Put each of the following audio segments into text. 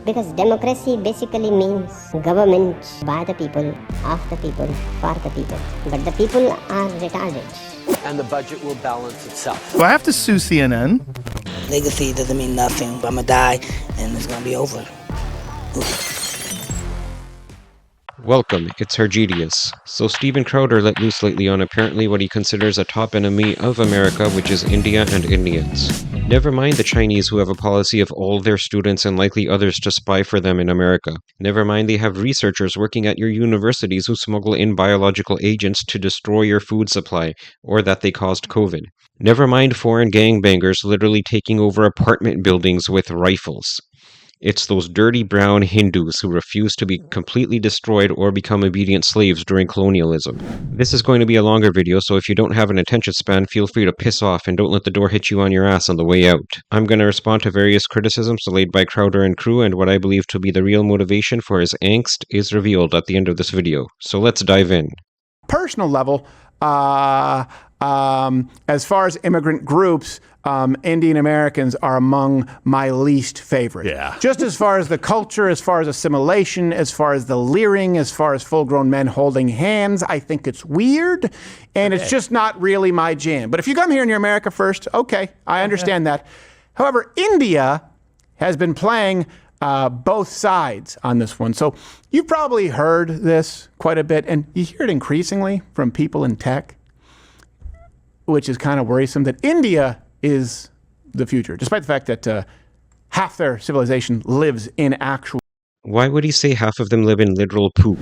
Because democracy basically means government by the people, of the people, for the people. But the people are retarded. And the budget will balance itself. Do I have to sue CNN? Legacy doesn't mean nothing. I'm gonna die and it's gonna be over. Welcome, it's Hargidius. So Steven Crowder let loose lately on apparently what he considers a top enemy of America, which is India and Indians. Never mind the Chinese, who have a policy of all their students and likely others to spy for them in America. Never mind they have researchers working at your universities who smuggle in biological agents to destroy your food supply, or that they caused COVID. Never mind foreign gangbangers literally taking over apartment buildings with rifles. It's those dirty brown Hindus who refuse to be completely destroyed or become obedient slaves during colonialism. This is going to be a longer video, so if you don't have an attention span, feel free to piss off and don't let the door hit you on your ass on the way out. I'm going to respond to various criticisms laid by Crowder and crew, and what I believe to be the real motivation for his angst is revealed at the end of this video. So let's dive in. Personal level, as far as immigrant groups, Indian Americans are among my least favorite. Yeah. Just as far as the culture, as far as assimilation, as far as the leering, as far as full-grown men holding hands, I think it's weird, and it's just not really my jam. But if you come here and you're America first, okay, I understand that. However, India has been playing both sides on this one. So you've probably heard this quite a bit, and you hear it increasingly from people in tech, which is kind of worrisome, that India is the future, despite the fact that half their civilization lives in actual... Why would he say half of them live in literal poop?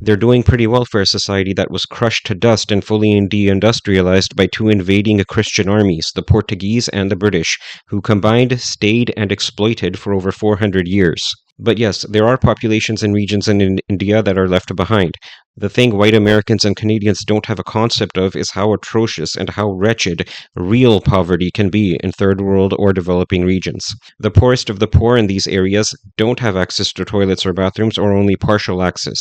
They're doing pretty well for a society that was crushed to dust and fully deindustrialized by two invading Christian armies, the Portuguese and the British, who combined, stayed, and exploited for over 400 years. But yes, there are populations and regions in India that are left behind. The thing white Americans and Canadians don't have a concept of is how atrocious and how wretched real poverty can be in third world or developing regions. The poorest of the poor in these areas don't have access to toilets or bathrooms, or only partial access.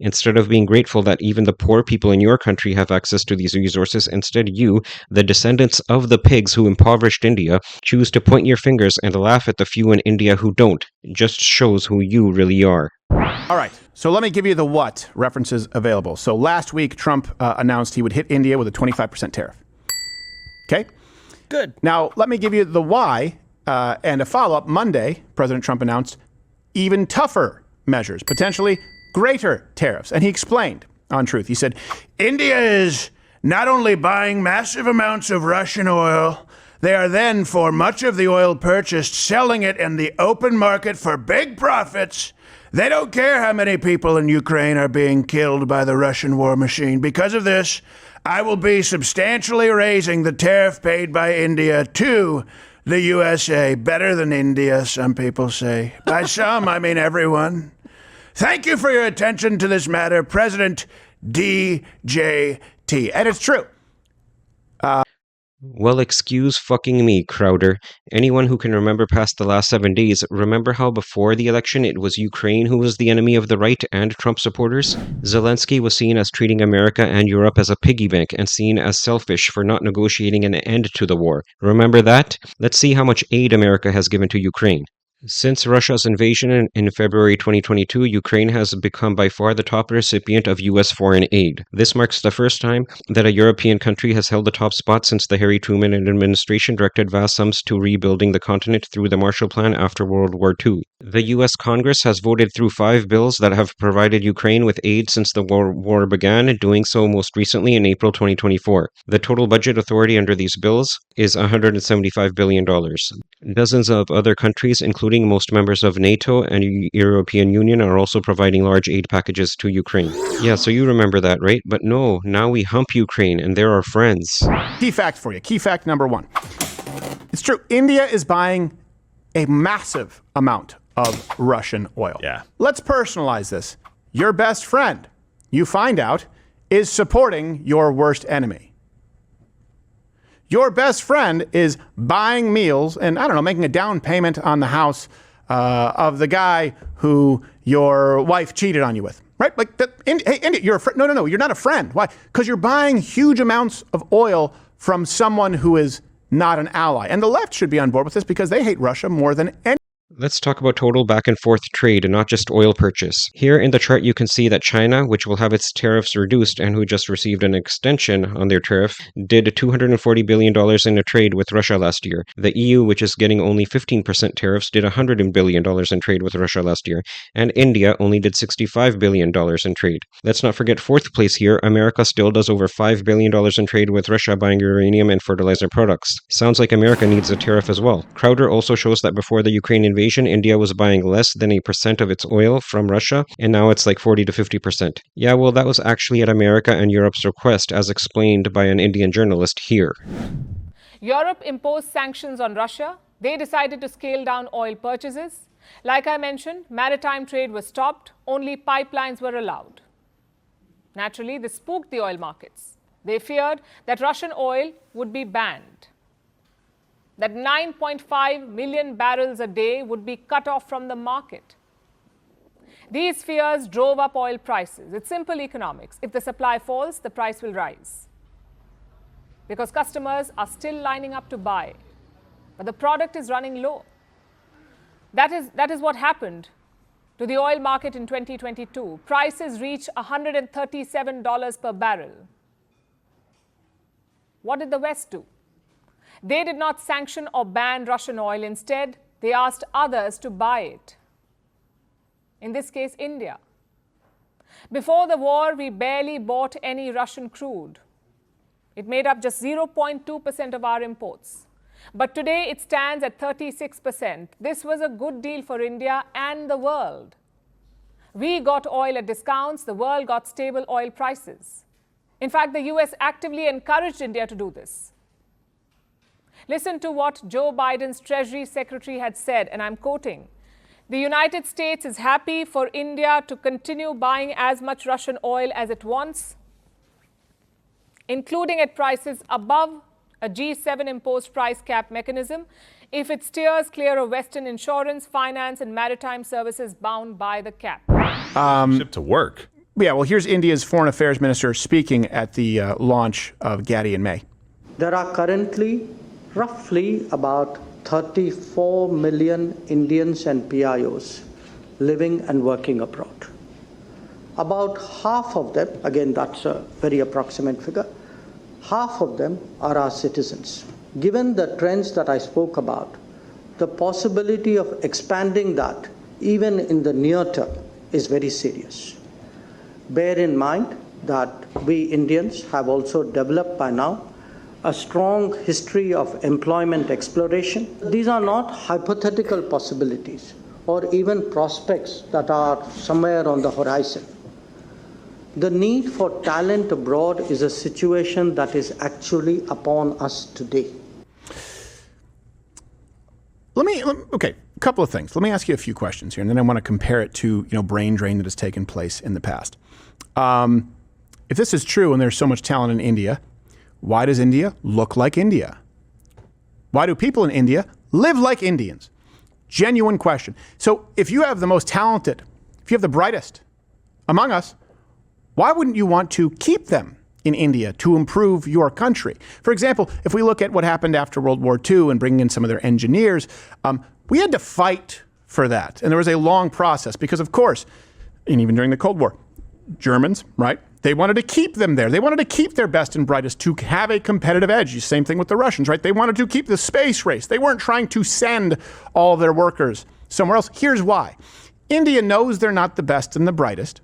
Instead of being grateful that even the poor people in your country have access to these resources, instead you, the descendants of the pigs who impoverished India, choose to point your fingers and laugh at the few in India who don't. It just shows who you really are. All right, so let me give you the what references available. So last week, Trump announced he would hit India with a 25% tariff. Okay? Good. Now, let me give you the why and a follow-up. Monday, President Trump announced even tougher measures, potentially greater tariffs. And he explained on Truth. He said, India is not only buying massive amounts of Russian oil, they are then, for much of the oil purchased, selling it in the open market for big profits. They don't care how many people in Ukraine are being killed by the Russian war machine. Because of this, I will be substantially raising the tariff paid by India to the USA. Better than India, some people say. By some, I mean everyone. Thank you for your attention to this matter, President DJT. And it's true. Well, excuse fucking me, Crowder. Anyone who can remember past the last 7 days, remember how before the election it was Ukraine who was the enemy of the right and Trump supporters? Zelensky was seen as treating America and Europe as a piggy bank and seen as selfish for not negotiating an end to the war. Remember that? Let's see how much aid America has given to Ukraine. Since Russia's invasion in February 2022, Ukraine has become by far the top recipient of U.S. foreign aid. This marks the first time that a European country has held the top spot since the Harry Truman administration directed vast sums to rebuilding the continent through the Marshall Plan after World War II. The U.S. Congress has voted through 5 bills that have provided Ukraine with aid since the war began, doing so most recently in April 2024. The total budget authority under these bills is $175 billion. Dozens of other countries, including most members of NATO and European Union, are also providing large aid packages to Ukraine. Yeah, so you remember that, right? But no, now we hump Ukraine and they're our friends. Key fact for you. Key fact number 1. It's true. India is buying a massive amount of Russian oil. Yeah. Let's personalize this. Your best friend, you find out, is supporting your worst enemy. Your best friend is buying meals and, I don't know, making a down payment on the house of the guy who your wife cheated on you with, right? Like, hey, India, you're a friend. No, you're not a friend. Why? Because you're buying huge amounts of oil from someone who is not an ally. And the left should be on board with this because they hate Russia more than any. Let's talk about total back and forth trade and not just oil purchase. Here in the chart you can see that China, which will have its tariffs reduced and who just received an extension on their tariff, did $240 billion in a trade with Russia last year. The EU, which is getting only 15% tariffs, did $100 billion in trade with Russia last year. And India only did $65 billion in trade. Let's not forget fourth place here, America still does over $5 billion in trade with Russia buying uranium and fertilizer products. Sounds like America needs a tariff as well. Crowder also shows that before the Ukraine invasion, India was buying less than 1% of its oil from Russia, and now it's like 40 to 50%. Yeah, well, that was actually at America and Europe's request, as explained by an Indian journalist here. Europe imposed sanctions on Russia. They decided to scale down oil purchases. Like I mentioned, maritime trade was stopped. Only pipelines were allowed. Naturally, this spooked the oil markets. They feared that Russian oil would be banned, that 9.5 million barrels a day would be cut off from the market. These fears drove up oil prices. It's simple economics. If the supply falls, the price will rise, because customers are still lining up to buy, but the product is running low. That is what happened to the oil market in 2022. Prices reached $137 per barrel. What did the West do? They did not sanction or ban Russian oil. Instead, they asked others to buy it. In this case, India. Before the war, we barely bought any Russian crude. It made up just 0.2% of our imports. But today, it stands at 36%. This was a good deal for India and the world. We got oil at discounts. The world got stable oil prices. In fact, the US actively encouraged India to do this. Listen to what Joe Biden's Treasury Secretary had said, and I'm quoting, "The United States is happy for India to continue buying as much Russian oil as it wants, including at prices above a G7 imposed price cap mechanism, if it steers clear of Western insurance, finance, and maritime services bound by the cap." Ship to work. Yeah, well, here's India's foreign affairs minister speaking at the launch of Gaddi in May. There are currently roughly about 34 million Indians and PIOs living and working abroad. About half of them, again that's a very approximate figure, half of them are our citizens. Given the trends that I spoke about, the possibility of expanding that even in the near term is very serious. Bear in mind that we Indians have also developed by now a strong history of employment exploration. These are not hypothetical possibilities or even prospects that are somewhere on the horizon. The need for talent abroad is a situation that is actually upon us today. Okay, a couple of things. Let me ask you a few questions here, and then I want to compare it to, brain drain that has taken place in the past. If this is true and there's so much talent in India, why does India look like India? Why do people in India live like Indians? Genuine question. So if you have the most talented, if you have the brightest among us, why wouldn't you want to keep them in India to improve your country? For example, if we look at what happened after World War II and bringing in some of their engineers, we had to fight for that. And there was a long process because, of course, and even during the Cold War, Germans, right? They wanted to keep them there. They wanted to keep their best and brightest to have a competitive edge. Same thing with the Russians, right? They wanted to keep the space race. They weren't trying to send all of their workers somewhere else. Here's why. India knows they're not the best and the brightest.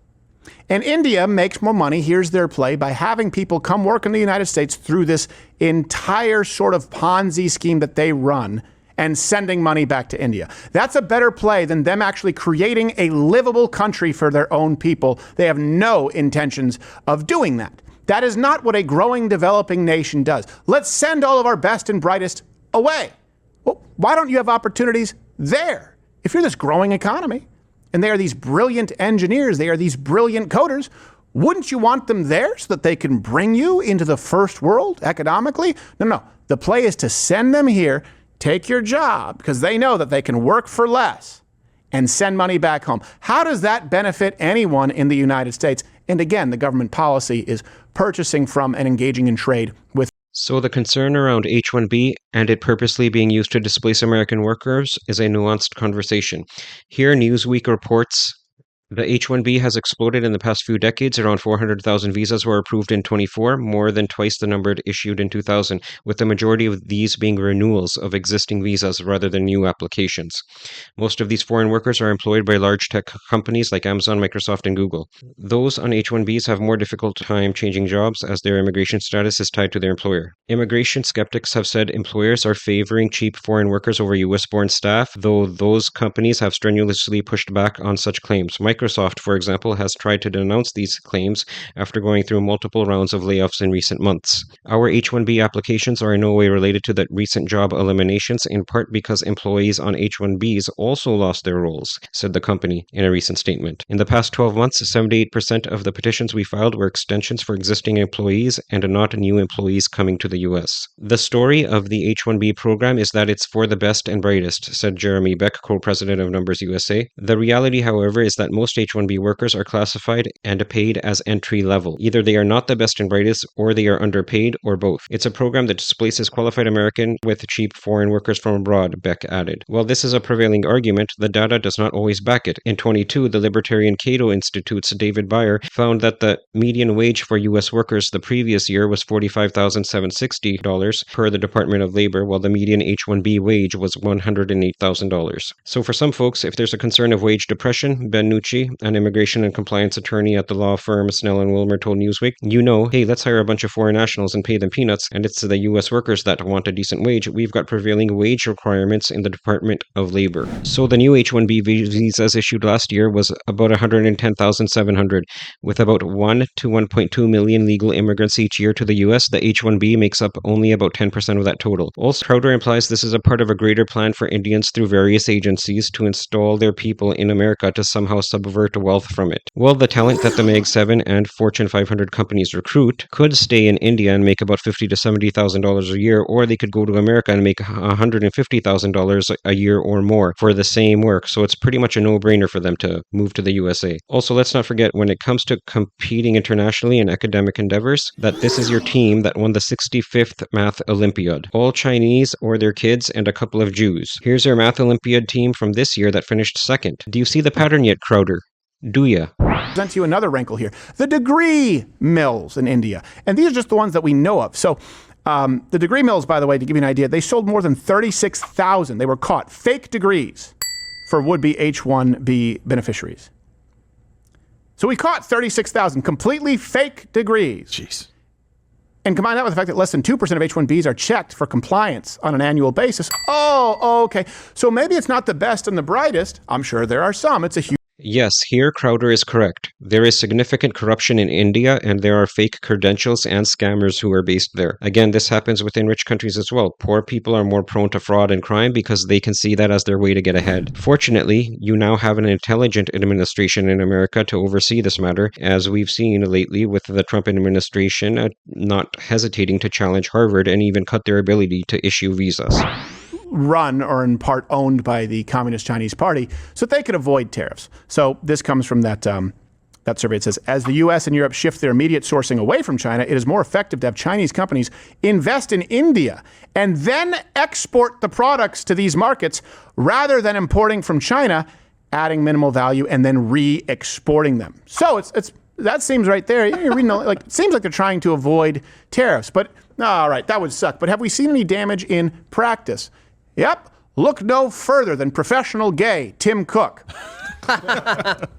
And India makes more money, here's their play, by having people come work in the United States through this entire sort of Ponzi scheme that they run and sending money back to India. That's a better play than them actually creating a livable country for their own people. They have no intentions of doing that. That is not what a growing, developing nation does. Let's send all of our best and brightest away. Well, why don't you have opportunities there? If you're this growing economy and they are these brilliant engineers, they are these brilliant coders, wouldn't you want them there so that they can bring you into the first world economically? No. The play is to send them here, take your job, because they know that they can work for less and send money back home. How does that benefit anyone in the United States? And again, the government policy is purchasing from and engaging in trade with. So the concern around H-1B and it purposely being used to displace American workers is a nuanced conversation. Here, Newsweek reports the H-1B has exploded in the past few decades. Around 400,000 visas were approved in 24, more than twice the number issued in 2000, with the majority of these being renewals of existing visas rather than new applications. Most of these foreign workers are employed by large tech companies like Amazon, Microsoft, and Google. Those on H-1Bs have more difficult time changing jobs as their immigration status is tied to their employer. Immigration skeptics have said employers are favoring cheap foreign workers over US-born staff, though those companies have strenuously pushed back on such claims. Microsoft, for example, has tried to denounce these claims after going through multiple rounds of layoffs in recent months. Our H-1B applications are in no way related to the recent job eliminations, in part because employees on H-1Bs also lost their roles, said the company in a recent statement. In the past 12 months, 78% of the petitions we filed were extensions for existing employees and not new employees coming to the US. The story of the H-1B program is that it's for the best and brightest, said Jeremy Beck, co-president of Numbers USA. The reality, however, is that most H-1B workers are classified and paid as entry level. Either they are not the best and brightest, or they are underpaid, or both. It's a program that displaces qualified American with cheap foreign workers from abroad, Beck added. While this is a prevailing argument, the data does not always back it. In 22, the Libertarian Cato Institute's David Beyer found that the median wage for U.S. workers the previous year was $45,760 per the Department of Labor, while the median H-1B wage was $108,000. So for some folks, if there's a concern of wage depression, Ben Nucci, an immigration and compliance attorney at the law firm Snell and Wilmer, told Newsweek, hey, let's hire a bunch of foreign nationals and pay them peanuts, and it's the U.S. workers that want a decent wage. We've got prevailing wage requirements in the Department of Labor. So the new H-1B visas issued last year was about 110,700. With about 1 to 1.2 million legal immigrants each year to the U.S., the H-1B makes up only about 10% of that total. Also, Crowder implies this is a part of a greater plan for Indians through various agencies to install their people in America to somehow subvert wealth from it. Well, the talent that the Mag 7 and Fortune 500 companies recruit could stay in India and make about $50,000 to $70,000 a year, or they could go to America and make $150,000 a year or more for the same work. So it's pretty much a no-brainer for them to move to the USA. Also, let's not forget, when it comes to competing internationally in academic endeavors, that this is your team that won the 65th Math Olympiad. All Chinese or their kids and a couple of Jews. Here's your Math Olympiad team from this year that finished second. Do you see the pattern yet, Crowder? Do ya? Present to you another wrinkle here. The degree mills in India. And these are just the ones that we know of. So the degree mills, by the way, to give you an idea, they sold more than 36,000. They were caught fake degrees for would-be H-1B beneficiaries. So we caught 36,000 completely fake degrees. Jeez. And combine that with the fact that less than 2% of H-1Bs are checked for compliance on an annual basis. Oh, okay. So maybe it's not the best and the brightest. I'm sure there are some. It's a huge... Yes, here Crowder is correct. There is significant corruption in India, and there are fake credentials and scammers who are based there. Again, this happens within rich countries as well. Poor people are more prone to fraud and crime because they can see that as their way to get ahead. Fortunately, you now have an intelligent administration in America to oversee this matter, as we've seen lately with the Trump administration not hesitating to challenge Harvard and even cut their ability to issue visas. Run or in part owned by the Communist Chinese Party so that they could avoid tariffs. So this comes from that survey. It says, as the U.S. and Europe shift their immediate sourcing away from China, it is more effective to have Chinese companies invest in India and then export the products to these markets rather than importing from China, adding minimal value, and then re-exporting them. So it's that seems right there. You're reading, like, it seems like they're trying to avoid tariffs. But, all right, that would suck. But have we seen any damage in practice? Yep. Look no further than professional gay Tim Cook,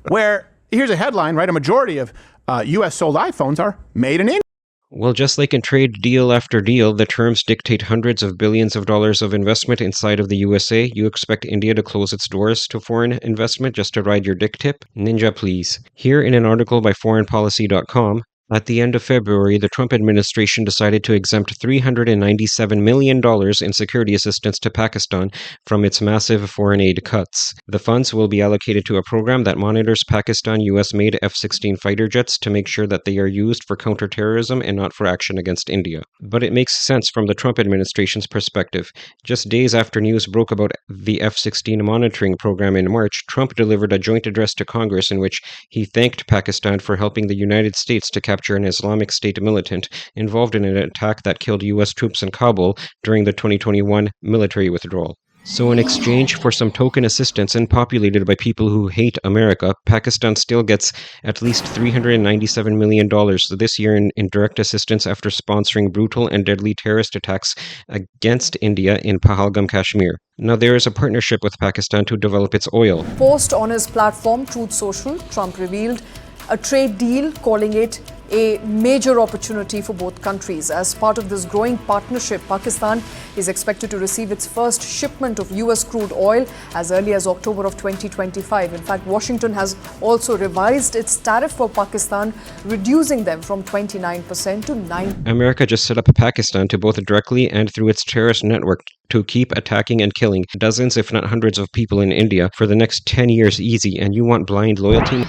where here's a headline, right? A majority of U.S. sold iPhones are made in India. Well, just like in trade deal after deal, the terms dictate hundreds of billions of dollars of investment inside of the USA. You expect India to close its doors to foreign investment just to ride your dick tip? Ninja, please. Here in an article by foreignpolicy.com, at the end of February, the Trump administration decided to exempt $397 million in security assistance to Pakistan from its massive foreign aid cuts. The funds will be allocated to a program that monitors Pakistan US-made F-16 fighter jets to make sure that they are used for counterterrorism and not for action against India. But it makes sense from the Trump administration's perspective. Just days after news broke about the F-16 monitoring program in March, Trump delivered a joint address to Congress in which he thanked Pakistan for helping the United States to capture capture an Islamic State militant involved in an attack that killed US troops in Kabul during the 2021 military withdrawal. So in exchange for some token assistance and populated by people who hate America, Pakistan still gets at least $397 million this year in direct assistance after sponsoring brutal and deadly terrorist attacks against India in Pahalgam, Kashmir. Now there is a partnership with Pakistan to develop its oil. Post on his platform, Truth Social, Trump revealed a trade deal, calling it a major opportunity for both countries. As part of this growing partnership, Pakistan is expected to receive its first shipment of US crude oil as early as October of 2025. In fact, Washington has also revised its tariff for Pakistan, reducing them from 29% to 9%. America just set up Pakistan to both directly and through its terrorist network to keep attacking and killing dozens, if not hundreds, of people in India for the next 10 years easy, and you want blind loyalty?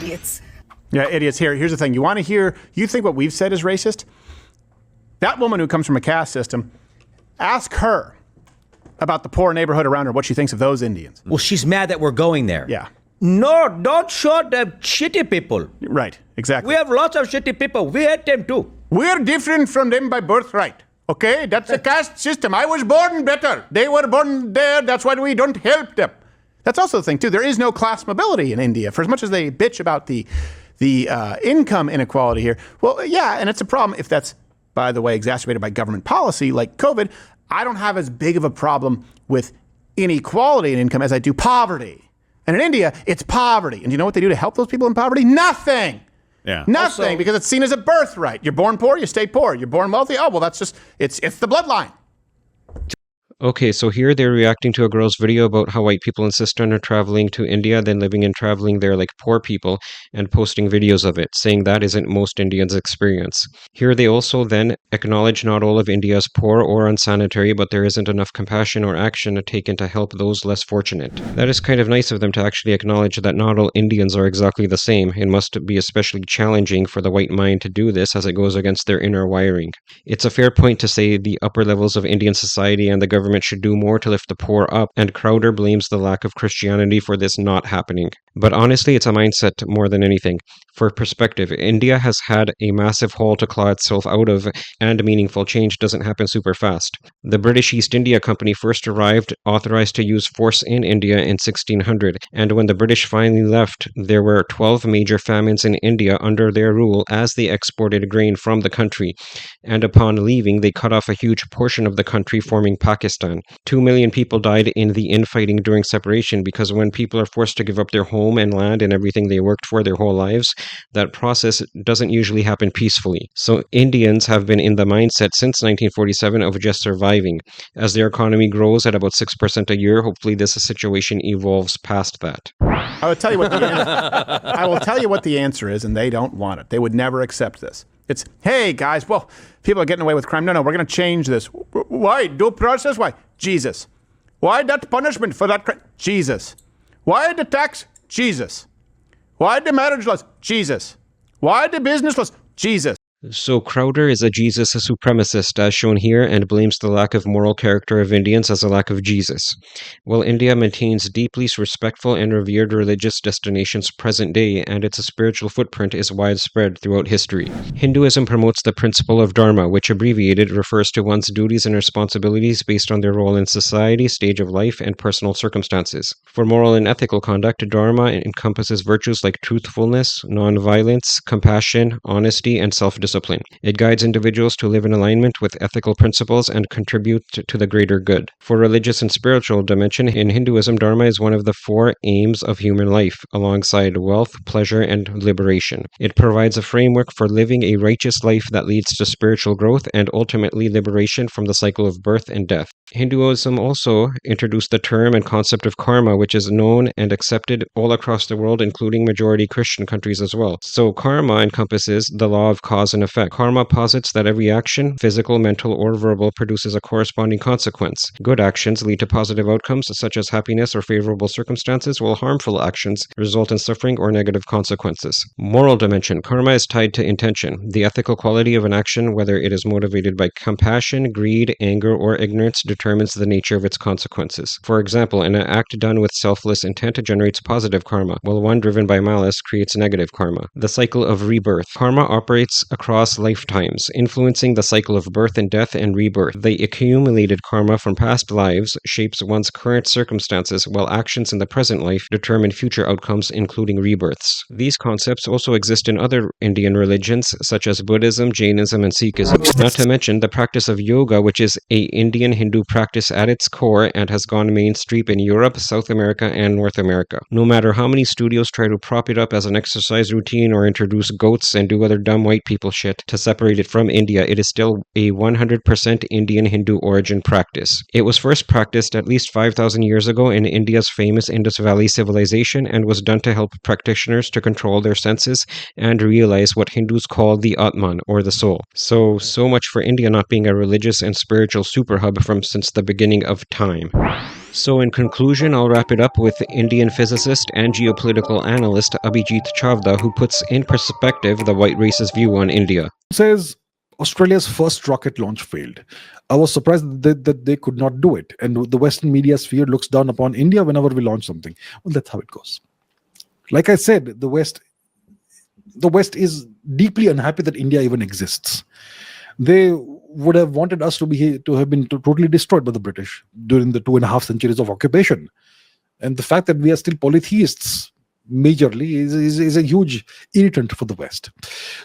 Yeah, idiots. Here's the thing. You think what we've said is racist? That woman who comes from a caste system, ask her about the poor neighborhood around her, what she thinks of those Indians. Well, she's mad that we're going there. Yeah. No, don't show the shitty people. Right, exactly. We have lots of shitty people. We hate them too. We're different from them by birthright. Okay? That's a caste system. I was born better. They were born there. That's why we don't help them. That's also the thing, too. There is no class mobility in India. For as much as they bitch about the income inequality here. Well, yeah, and it's a problem if that's, by the way, exacerbated by government policy like COVID. I don't have as big of a problem with inequality in income as I do poverty. And in India, it's poverty. And you know what they do to help those people in poverty? Nothing. Yeah. Nothing, Also, because it's seen as a birthright. You're born poor, you stay poor. You're born wealthy, oh, well, that's just, it's the bloodline. Okay, so here they're reacting to a girl's video about how white people insist on her traveling to India, then living and traveling there like poor people, and posting videos of it, saying that isn't most Indians' experience. Here they also then acknowledge not all of India is poor or unsanitary, but there isn't enough compassion or action taken to help those less fortunate. That is kind of nice of them to actually acknowledge that not all Indians are exactly the same. It must be especially challenging for the white mind to do this as it goes against their inner wiring. It's a fair point to say the upper levels of Indian society and the government should do more to lift the poor up, and Crowder blames the lack of Christianity for this not happening. But honestly, it's a mindset more than anything. For perspective, India has had a massive hole to claw itself out of, and meaningful change doesn't happen super fast. The British East India Company first arrived, authorized to use force in India in 1600, and when the British finally left, there were 12 major famines in India under their rule as they exported grain from the country. And upon leaving, they cut off a huge portion of the country, forming Pakistan. 2 million people died in the infighting during separation, because when people are forced to give up their home and land and everything they worked for their whole lives, that process doesn't usually happen peacefully. So Indians have been in the mindset since 1947 of just surviving. As their economy grows at about 6% a year, hopefully this situation evolves past that. I will tell you what the answer is, and they don't want it. They would never accept this. It's, hey, guys, well, people are getting away with crime. No, we're going to change this. Why? Due process? Why? Jesus. Why that punishment for that crime? Jesus. Why the tax? Jesus. Why the marriage laws? Jesus. Why the business laws? Jesus. So Crowder is a Jesus supremacist, as shown here, and blames the lack of moral character of Indians as a lack of Jesus. While India maintains deeply respectful and revered religious destinations present day, and its spiritual footprint is widespread throughout history. Hinduism promotes the principle of dharma, which abbreviated refers to one's duties and responsibilities based on their role in society, stage of life, and personal circumstances. For moral and ethical conduct, dharma encompasses virtues like truthfulness, non-violence, compassion, honesty, and self-discipline. It guides individuals to live in alignment with ethical principles and contribute to the greater good. For religious and spiritual dimension, in Hinduism, dharma is one of the 4 aims of human life, alongside wealth, pleasure, and liberation. It provides a framework for living a righteous life that leads to spiritual growth and ultimately liberation from the cycle of birth and death. Hinduism also introduced the term and concept of karma, which is known and accepted all across the world, including majority Christian countries as well. So karma encompasses the law of cause and effect. Karma posits that every action, physical, mental, or verbal, produces a corresponding consequence. Good actions lead to positive outcomes such as happiness or favorable circumstances, while harmful actions result in suffering or negative consequences. Moral dimension. Karma is tied to intention. The ethical quality of an action, whether it is motivated by compassion, greed, anger, or ignorance, determines the nature of its consequences. For example, an act done with selfless intent generates positive karma, while one driven by malice creates negative karma. The cycle of rebirth. Karma operates across lifetimes, influencing the cycle of birth and death and rebirth. The accumulated karma from past lives shapes one's current circumstances, while actions in the present life determine future outcomes, including rebirths. These concepts also exist in other Indian religions, such as Buddhism, Jainism, and Sikhism. Not to mention the practice of yoga, which is a Indian Hindu practice at its core and has gone mainstream in Europe, South America, and North America. No matter how many studios try to prop it up as an exercise routine or introduce goats and do other dumb white people shit to separate it from India, it is still a 100% Indian Hindu origin practice. It was first practiced at least 5,000 years ago in India's famous Indus Valley civilization and was done to help practitioners to control their senses and realize what Hindus call the Atman, or the soul. So much for India not being a religious and spiritual superhub since the beginning of time. So in conclusion, I'll wrap it up with Indian physicist and geopolitical analyst Abhijit Chavda, who puts in perspective the white race's view on India. Says Australia's first rocket launch failed. I was surprised that they could not do it. And the Western media sphere looks down upon India whenever we launch something. Well, that's how it goes. Like I said, the West is deeply unhappy that India even exists. They would have wanted us to have been totally destroyed by the British during the 2.5 centuries of occupation. And the fact that we are still polytheists majorly is a huge irritant for the West.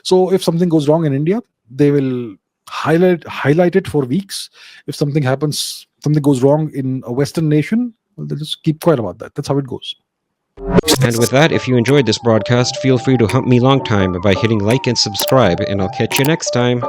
So if something goes wrong in India, they will highlight it for weeks. If something goes wrong in a Western nation, well, they'll just keep quiet about that. That's how it goes. And with that, if you enjoyed this broadcast, feel free to hump me long time by hitting like and subscribe, and I'll catch you next time.